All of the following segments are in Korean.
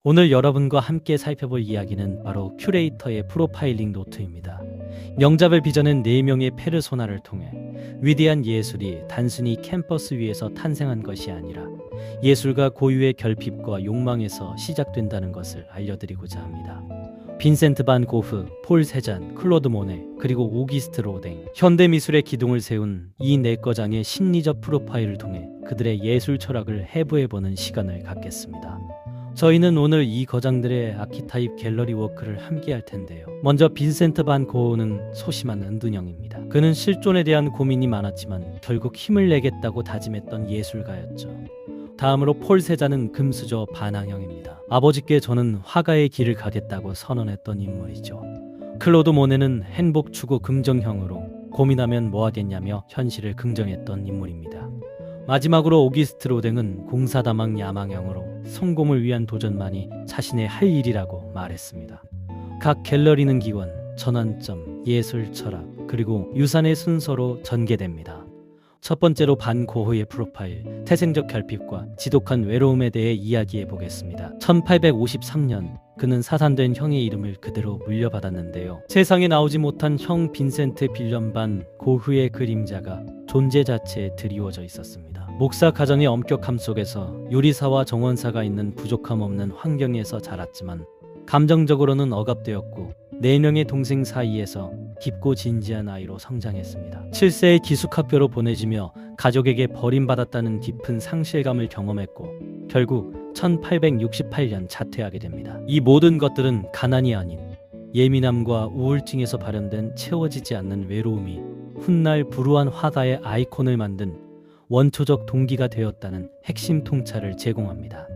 오늘 여러분과 함께 살펴볼 이야기는 바로 큐레이터의 프로파일링 노트입니다. 명작을 빚어낸 4명의 페르소나를 통해 위대한 예술이 단순히 캠퍼스 위에서 탄생한 것이 아니라 예술가 고유의 결핍과 욕망에서 시작된다는 것을 알려드리고자 합니다. 빈센트 반 고흐, 폴 세잔, 클로드 모네, 그리고 오기스트 로댕, 현대미술의 기둥을 세운 이 4거장의 심리적 프로파일을 통해 그들의 예술 철학을 해부해보는 시간을 갖겠습니다. 저희는 오늘 이 거장들의 아키타입 갤러리 워크를 함께 할 텐데요. 먼저 빈센트 반 고흐는 소심한 은둔형입니다. 그는 실존에 대한 고민이 많았지만 결국 힘을 내겠다고 다짐했던 예술가였죠. 다음으로 폴 세자는 금수저 반항형입니다. 아버지께 저는 화가의 길을 가겠다고 선언했던 인물이죠. 클로드 모네는 행복 추구 긍정형으로 고민하면 뭐 하겠냐며 현실을 긍정했던 인물입니다. 마지막으로 오기스트 로댕은 공사다망 야망형으로 성공을 위한 도전만이 자신의 할 일이라고 말했습니다. 각 갤러리는 기원, 전환점, 예술 철학, 그리고 유산의 순서로 전개됩니다. 첫 번째로 반 고흐의 프로파일, 태생적 결핍과 지독한 외로움에 대해 이야기해 보겠습니다. 1853년 그는 사산된 형의 이름을 그대로 물려받았는데요. 세상에 나오지 못한 형 빈센트 빌럼 반 고흐의 그림자가 존재 자체에 드리워져 있었습니다. 목사 가정의 엄격함 속에서 요리사와 정원사가 있는 부족함 없는 환경에서 자랐지만 감정적으로는 억압되었고 4명의 동생 사이에서 깊고 진지한 아이로 성장했습니다. 7세의 기숙학교로 보내지며 가족에게 버림받았다는 깊은 상실감을 경험했고 결국 1868년 자퇴하게 됩니다. 이 모든 것들은 가난이 아닌 예민함과 우울증에서 발현된 채워지지 않는 외로움이 훗날 불우한 화가의 아이콘을 만든 원초적 동기가 되었다는 핵심 통찰을 제공합니다.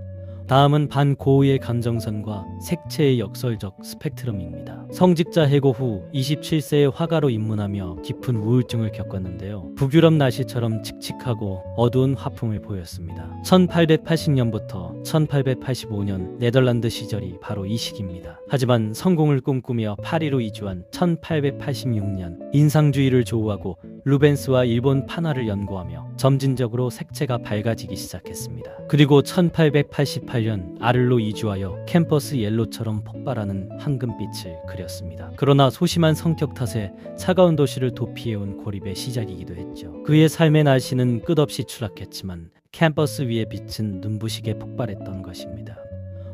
다음은 반 고흐의 감정선과 색채의 역설적 스펙트럼입니다. 성직자 해고 후 27세의 화가로 입문하며 깊은 우울증을 겪었는데요. 북유럽 날씨처럼 칙칙하고 어두운 화풍을 보였습니다. 1880년부터 1885년 네덜란드 시절이 바로 이 시기입니다. 하지만 성공을 꿈꾸며 파리로 이주한 1886년 인상주의를 조우하고 루벤스와 일본 판화를 연구하며 점진적으로 색채가 밝아지기 시작했습니다. 그리고 1888년 아를로 이주하여 캠퍼스 옐로처럼 폭발하는 황금빛을 그렸습니다. 그러나 소심한 성격 탓에 차가운 도시를 도피해온 고립의 시작이기도 했죠. 그의 삶의 날씨는 끝없이 추락했지만 캠퍼스 위의 빛은 눈부시게 폭발했던 것입니다.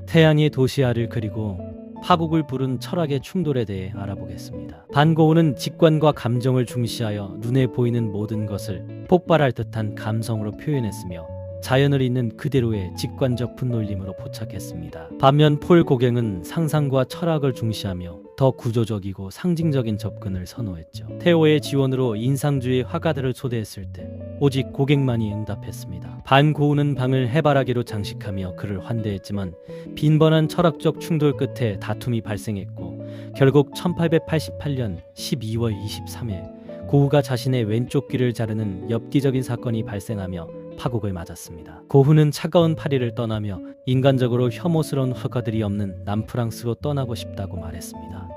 태양의 도시화를 그리고 파국을 부른 철학의 충돌에 대해 알아보겠습니다. 반 고흐는 직관과 감정을 중시하여 눈에 보이는 모든 것을 폭발할 듯한 감성으로 표현했으며 자연을 있는 그대로의 직관적 분놀림으로 포착했습니다. 반면 폴 고갱은 상상과 철학을 중시하며 더 구조적이고 상징적인 접근을 선호했죠. 테오의 지원으로 인상주의 화가들을 초대했을 때 오직 고갱만이 응답했습니다. 반 고흐는 방을 해바라기로 장식하며 그를 환대했지만 빈번한 철학적 충돌 끝에 다툼이 발생했고 결국 1888년 12월 23일 고흐가 자신의 왼쪽 귀를 자르는 엽기적인 사건이 발생하며 파국을 맞았습니다. 고흐는 차가운 파리를 떠나며 인간적으로 혐오스러운 화가들이 없는 남프랑스로 떠나고 싶다고 말했습니다.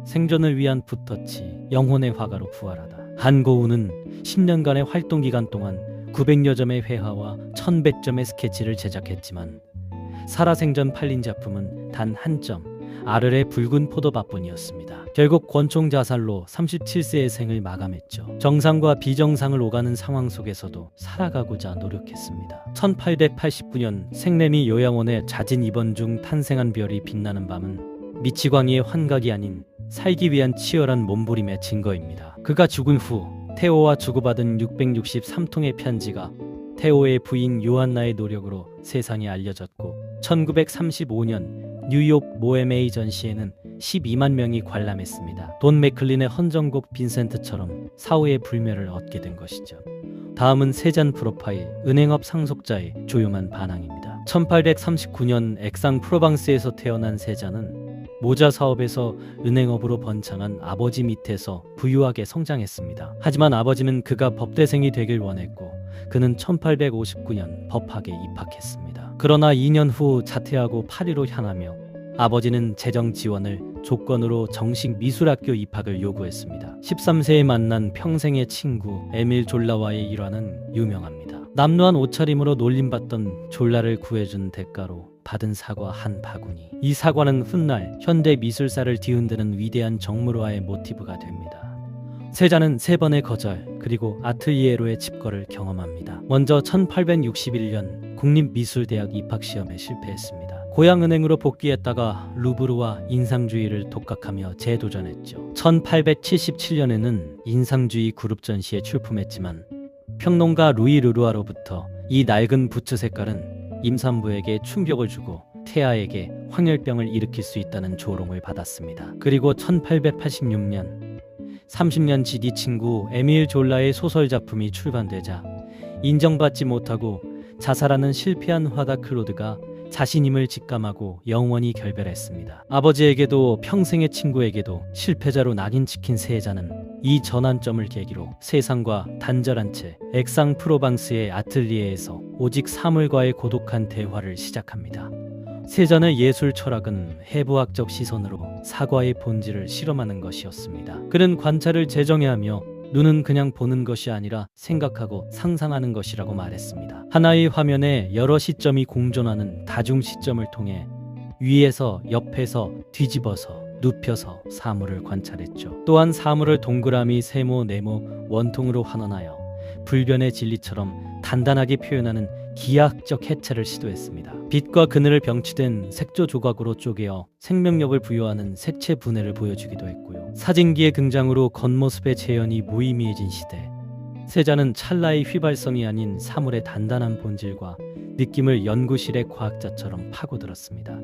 생존을 위한 붓터치, 영혼의 화가로 부활하다. 반 고흐는 10년간의 활동 기간 동안 900여 점의 회화와 1100점의 스케치를 제작했지만 살아생전 팔린 작품은 단 한 점, 아르레 붉은 포도밭뿐이었습니다. 결국 권총 자살로 37세의 생을 마감했죠. 정상과 비정상을 오가는 상황 속에서도 살아가고자 노력했습니다. 1889년 생레미 요양원에 자진 입원 중 탄생한 별이 빛나는 밤은 미치광이의 환각이 아닌 살기 위한 치열한 몸부림의 증거입니다. 그가 죽은 후 테오와 주고받은 663통의 편지가 테오의 부인 요한나의 노력으로 세상에 알려졌고 1935년 뉴욕 모에메이 전시회는 12만 명이 관람했습니다. 돈 맥클린의 헌정곡 빈센트처럼 사후의 불멸을 얻게 된 것이죠. 다음은 세잔 프로파일, 은행업 상속자의 조용한 반항입니다. 1839년 액상 프로방스에서 태어난 세잔은 모자 사업에서 은행업으로 번창한 아버지 밑에서 부유하게 성장했습니다. 하지만 아버지는 그가 법대생이 되길 원했고 그는 1859년 법학에 입학했습니다. 그러나 2년 후 자퇴하고 파리로 향하며 아버지는 재정 지원을 조건으로 정식 미술학교 입학을 요구했습니다. 13세에 만난 평생의 친구 에밀 졸라와의 일화는 유명합니다. 남루한 옷차림으로 놀림받던 졸라를 구해준 대가로 받은 사과 한 바구니. 이 사과는 훗날 현대 미술사를 뒤흔드는 위대한 정물화의 모티브가 됩니다. 세자는 3번의 거절 그리고 아틀리에로의 집거를 경험합니다. 먼저 1861년 국립미술대학 입학시험에 실패했습니다. 고향은행으로 복귀했다가 루브르와 인상주의를 독학하며 재도전했죠. 1877년에는 인상주의 그룹 전시에 출품했지만 평론가 루이 르루아로부터 이 낡은 부츠 색깔은 임산부에게 충격을 주고 태아에게 황열병을 일으킬 수 있다는 조롱을 받았습니다. 그리고 1886년 30년 지기 친구 에밀 졸라의 소설 작품이 출간되자 인정받지 못하고 자살하는 실패한 화가 클로드가 자신임을 직감하고 영원히 결별했습니다. 아버지에게도 평생의 친구에게도 실패자로 낙인 찍힌 세자는 이 전환점을 계기로 세상과 단절한 채 액상 프로방스의 아틀리에에서 오직 사물과의 고독한 대화를 시작합니다. 세잔의 예술 철학은 해부학적 시선으로 사과의 본질을 실험하는 것이었습니다. 그는 관찰을 재정의하며 눈은 그냥 보는 것이 아니라 생각하고 상상하는 것이라고 말했습니다. 하나의 화면에 여러 시점이 공존하는 다중 시점을 통해 위에서 옆에서 뒤집어서 눕혀서 사물을 관찰했죠. 또한 사물을 동그라미, 세모, 네모, 원통으로 환원하여 불변의 진리처럼 단단하게 표현하는 기하학적 해체를 시도했습니다. 빛과 그늘을 병치된 색조 조각으로 쪼개어 생명력을 부여하는 색채 분해를 보여주기도 했고요. 사진기의 등장으로 겉모습의 재현이 무의미해진 시대, 세자는 찰나의 휘발성이 아닌 사물의 단단한 본질과 느낌을 연구실의 과학자처럼 파고들었습니다.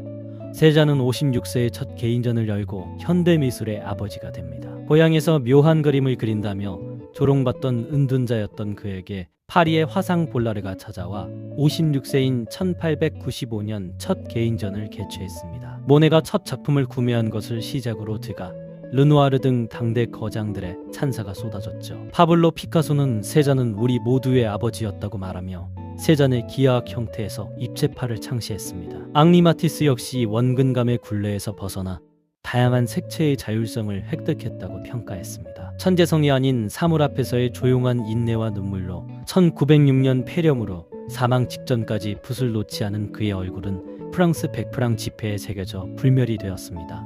세자는 56세에 첫 개인전을 열고 현대미술의 아버지가 됩니다. 고향에서 묘한 그림을 그린다며 조롱받던 은둔자였던 그에게 파리의 화상 볼라르가 찾아와 56세인 1895년 첫 개인전을 개최했습니다. 모네가 첫 작품을 구매한 것을 시작으로 드가, 르누아르 등 당대 거장들의 찬사가 쏟아졌죠. 파블로 피카소는 세자는 우리 모두의 아버지였다고 말하며 세잔의 기하학 형태에서 입체파를 창시했습니다. 앙리 마티스 역시 원근감의 굴레에서 벗어나 다양한 색채의 자율성을 획득했다고 평가했습니다. 천재성이 아닌 사물 앞에서의 조용한 인내와 눈물로 1906년 폐렴으로 사망 직전까지 붓을 놓지 않은 그의 얼굴은 프랑스 백프랑 지폐에 새겨져 불멸이 되었습니다.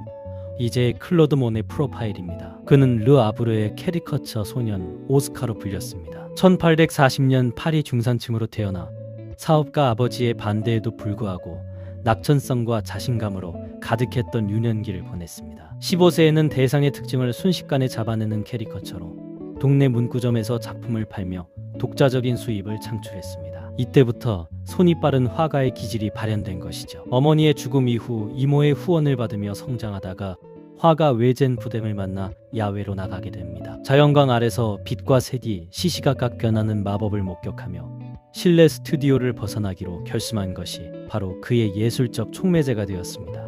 이제 클로드 모네 프로파일입니다. 그는 르 아브르의 캐리커처 소년 오스카로 불렸습니다. 1840년 파리 중산층으로 태어나 사업가 아버지의 반대에도 불구하고 낙천성과 자신감으로 가득했던 유년기를 보냈습니다. 15세에는 대상의 특징을 순식간에 잡아내는 캐리커처로 동네 문구점에서 작품을 팔며 독자적인 수입을 창출했습니다. 이때부터 손이 빠른 화가의 기질이 발현된 것이죠. 어머니의 죽음 이후 이모의 후원을 받으며 성장하다가 화가 외젠 부뎀을 만나 야외로 나가게 됩니다. 자연광 아래서 빛과 색이 시시각각 변하는 마법을 목격하며 실내 스튜디오를 벗어나기로 결심한 것이 바로 그의 예술적 촉매제가 되었습니다.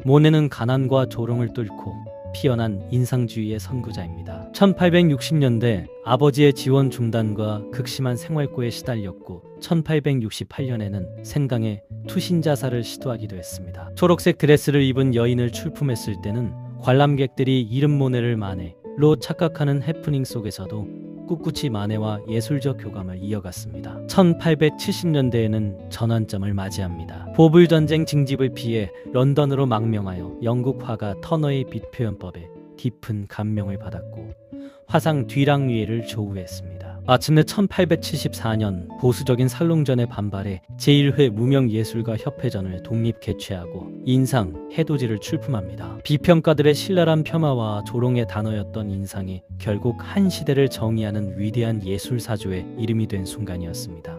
모네는 가난과 조롱을 뚫고 피어난 인상주의의 선구자입니다. 1860년대 아버지의 지원 중단과 극심한 생활고에 시달렸고 1868년에는 생강에 투신자살을 시도하기도 했습니다. 초록색 드레스를 입은 여인을 출품했을 때는 관람객들이 이름 모네를 마네로 착각하는 해프닝 속에서도 꿋꿋이 만해와 예술적 교감을 이어갔습니다. 1870년대에는 전환점을 맞이합니다. 보불전쟁 징집을 피해 런던으로 망명하여 영국 화가 터너의 빛 표현법에 깊은 감명을 받았고 화상 뒤랑위에를 조우했습니다. 마침내 1874년 보수적인 살롱전에 반발해 제1회 무명예술가 협회전을 독립 개최하고 인상, 해돋이를 출품합니다. 비평가들의 신랄한 폄하와 조롱의 단어였던 인상이 결국 한 시대를 정의하는 위대한 예술사조의 이름이 된 순간이었습니다.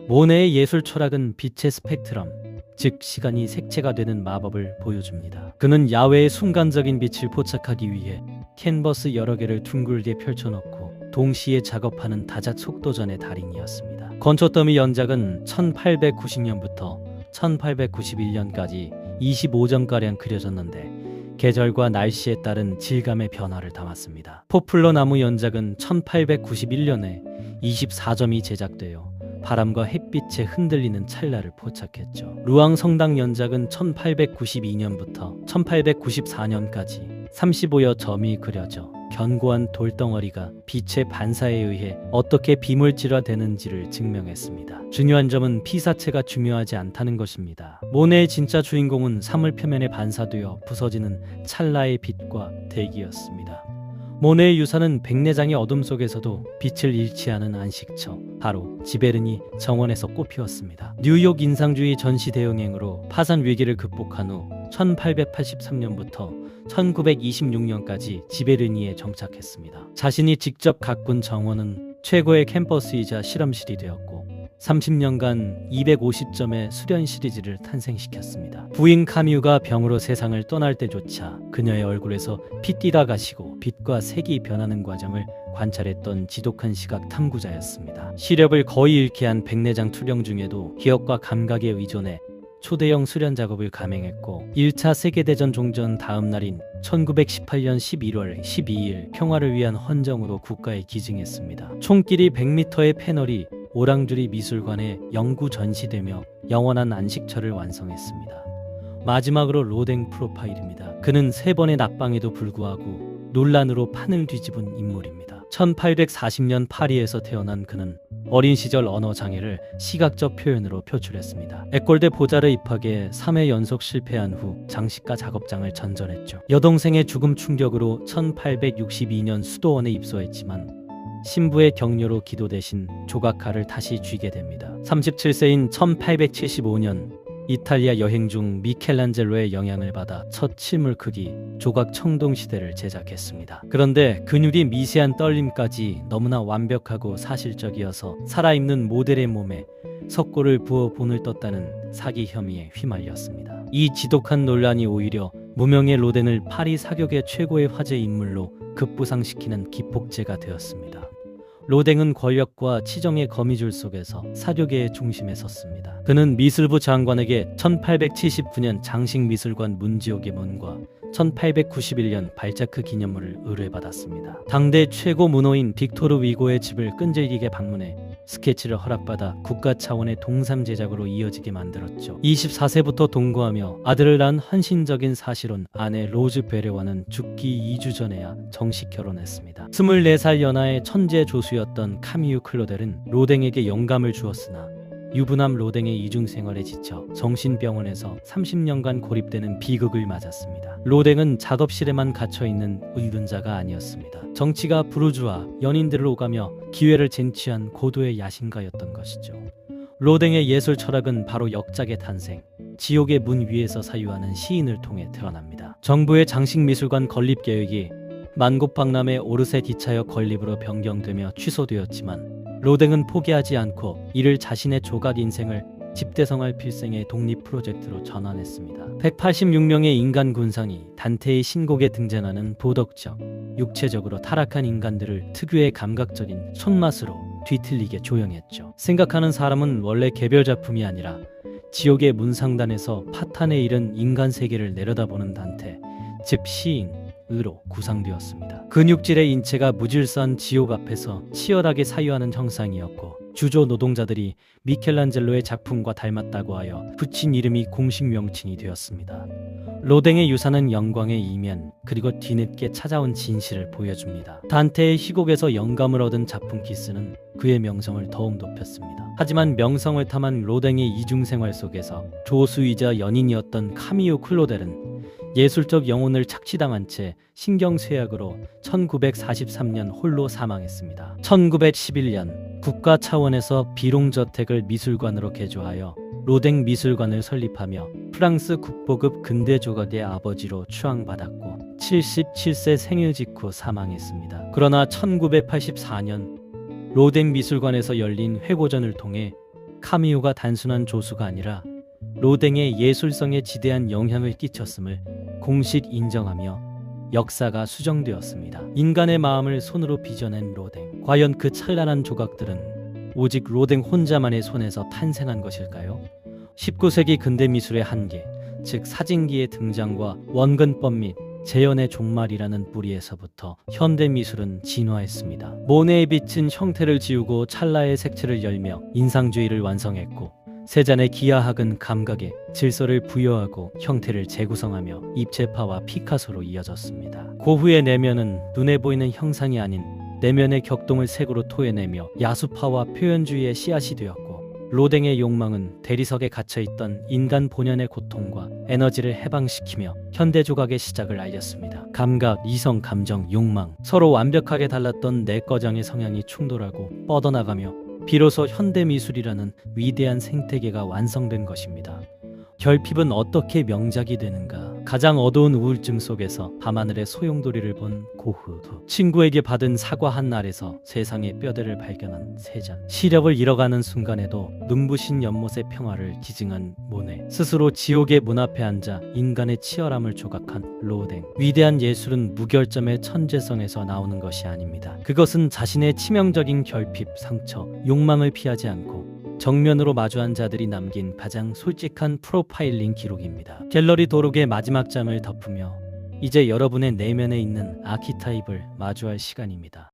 모네의 예술 철학은 빛의 스펙트럼, 즉 시간이 색채가 되는 마법을 보여줍니다. 그는 야외의 순간적인 빛을 포착하기 위해 캔버스 여러 개를 둥글게 펼쳐놓고 동시에 작업하는 다작 속도전의 달인이었습니다. 건초더미 연작은 1890년부터 1891년까지 25점가량 그려졌는데 계절과 날씨에 따른 질감의 변화를 담았습니다. 포플러 나무 연작은 1891년에 24점이 제작되어 바람과 햇빛에 흔들리는 찰나를 포착했죠. 루앙 성당 연작은 1892년부터 1894년까지 35여 점이 그려져 견고한 돌덩어리가 빛의 반사에 의해 어떻게 비물질화되는지를 증명했습니다. 중요한 점은 피사체가 중요하지 않다는 것입니다. 모네의 진짜 주인공은 사물 표면에 반사되어 부서지는 찰나의 빛과 대기였습니다. 모네의 유산은 백내장의 어둠 속에서도 빛을 잃지 않은 안식처, 바로 지베르니 정원에서 꽃피웠습니다. 뉴욕 인상주의 전시 대응행으로 파산 위기를 극복한 후 1883년부터 1926년까지 지베르니에 정착했습니다. 자신이 직접 가꾼 정원은 최고의 캠퍼스이자 실험실이 되었고 30년간 250점의 수련 시리즈를 탄생시켰습니다. 부인 카뮤가 병으로 세상을 떠날 때조차 그녀의 얼굴에서 핏띠가 가시고 빛과 색이 변하는 과정을 관찰했던 지독한 시각 탐구자였습니다. 시력을 거의 잃게 한 백내장 투병 중에도 기억과 감각에 의존해 초대형 수련 작업을 감행했고 1차 세계대전 종전 다음 날인 1918년 11월 12일 평화를 위한 헌정으로 국가에 기증했습니다. 총길이 100m의 패널이 오랑주리 미술관에 영구 전시되며 영원한 안식처를 완성했습니다. 마지막으로 로댕 프로파일입니다. 그는 3번의 낙방에도 불구하고 논란으로 판을 뒤집은 인물입니다. 1840년 파리에서 태어난 그는 어린 시절 언어 장애를 시각적 표현으로 표출했습니다. 에콜대 보자르 입학에 3회 연속 실패한 후 장식가 작업장을 전전했죠. 여동생의 죽음 충격으로 1862년 수도원에 입소했지만 신부의 격려로 기도 대신 조각칼을 다시 쥐게 됩니다. 37세인 1875년 이탈리아 여행 중 미켈란젤로의 영향을 받아 첫 실물 크기 조각 청동 시대를 제작했습니다. 그런데 그늘이 미세한 떨림까지 너무나 완벽하고 사실적이어서 살아있는 모델의 몸에 석고를 부어 본을 떴다는 사기 혐의에 휘말렸습니다. 이 지독한 논란이 오히려 무명의 로댕을 파리 사격의 최고의 화제 인물로 급부상시키는 기폭제가 되었습니다. 로댕은 권력과 치정의 거미줄 속에서 사교계의 중심에 섰습니다. 그는 미술부 장관에게 1879년 장식미술관 문지옥의 문과 1891년 발자크 기념물을 의뢰받았습니다. 당대 최고 문호인 빅토르 위고의 집을 끈질기게 방문해 스케치를 허락받아 국가 차원의 동삼 제작으로 이어지게 만들었죠. 24세부터 동거하며 아들을 낳은 헌신적인 사실혼 아내 로즈 베레와는 죽기 2주 전에야 정식 결혼했습니다. 24살 연하의 천재 조수였던 카미유 클로델은 로댕에게 영감을 주었으나 유부남 로댕의 이중생활에 지쳐 정신병원에서 30년간 고립되는 비극을 맞았습니다. 로댕은 작업실에만 갇혀있는 의dun자가 아니었습니다. 정치가 부르주아 연인들을 오가며 기회를 쟁취한 고도의 야심가였던 것이죠. 로댕의 예술 철학은 바로 역작의 탄생, 지옥의 문 위에서 사유하는 시인을 통해 드러납니다. 정부의 장식미술관 건립 계획이 만국박람회 오르세 디차역 건립으로 변경되며 취소되었지만 로댕은 포기하지 않고 이를 자신의 조각 인생을 집대성할 필생의 독립 프로젝트로 전환했습니다. 186명의 인간 군상이 단테의 신곡에 등장하는 도덕적, 육체적으로 타락한 인간들을 특유의 감각적인 손맛으로 뒤틀리게 조형했죠. 생각하는 사람은 원래 개별 작품이 아니라 지옥의 문상단에서 파탄에 이른 인간 세계를 내려다보는 단테, 즉 시인으로 구상되었습니다. 근육질의 인체가 무질서한 지옥 앞에서 치열하게 사유하는 형상이었고 주조 노동자들이 미켈란젤로의 작품과 닮았다고 하여 붙인 이름이 공식 명칭이 되었습니다. 로댕의 유산은 영광의 이면 그리고 뒤늦게 찾아온 진실을 보여줍니다. 단테의 희곡에서 영감을 얻은 작품 키스는 그의 명성을 더욱 높였습니다. 하지만 명성을 탐한 로댕의 이중생활 속에서 조수이자 연인이었던 카미유 클로델은 예술적 영혼을 착취당한 채 신경쇠약으로 1943년 홀로 사망했습니다. 1911년 국가 차원에서 비롱저택을 미술관으로 개조하여 로댕 미술관을 설립하며 프랑스 국보급 근대 조각의 아버지로 추앙받았고 77세 생일 직후 사망했습니다. 그러나 1984년 로댕 미술관에서 열린 회고전을 통해 카미유가 단순한 조수가 아니라 로댕의 예술성에 지대한 영향을 끼쳤음을 공식 인정하며 역사가 수정되었습니다. 인간의 마음을 손으로 빚어낸 로댕. 과연 그 찬란한 조각들은 오직 로댕 혼자만의 손에서 탄생한 것일까요? 19세기 근대 미술의 한계, 즉 사진기의 등장과 원근법 및 재현의 종말이라는 뿌리에서부터 현대 미술은 진화했습니다. 모네의 빛은 형태를 지우고 찰나의 색채를 열며 인상주의를 완성했고 세잔의 기하학은 감각에 질서를 부여하고 형태를 재구성하며 입체파와 피카소로 이어졌습니다. 고흐의 내면은 눈에 보이는 형상이 아닌 내면의 격동을 색으로 토해내며 야수파와 표현주의의 씨앗이 되었고, 로댕의 욕망은 대리석에 갇혀있던 인간 본연의 고통과 에너지를 해방시키며 현대 조각의 시작을 알렸습니다. 감각, 이성, 감정, 욕망, 서로 완벽하게 달랐던 내꺼장의 성향이 충돌하고 뻗어나가며 비로소 현대미술이라는 위대한 생태계가 완성된 것입니다. 결핍은 어떻게 명작이 되는가? 가장 어두운 우울증 속에서 밤하늘의 소용돌이를 본 고흐. 친구에게 받은 사과 한 알에서 세상의 뼈대를 발견한 세잔. 시력을 잃어가는 순간에도 눈부신 연못의 평화를 기증한 모네. 스스로 지옥의 문 앞에 앉아 인간의 치열함을 조각한 로댕. 위대한 예술은 무결점의 천재성에서 나오는 것이 아닙니다. 그것은 자신의 치명적인 결핍, 상처, 욕망을 피하지 않고 정면으로 마주한 자들이 남긴 가장 솔직한 프로파일링 기록입니다. 갤러리 도록의 마지막 장을 덮으며 이제 여러분의 내면에 있는 아키타입을 마주할 시간입니다.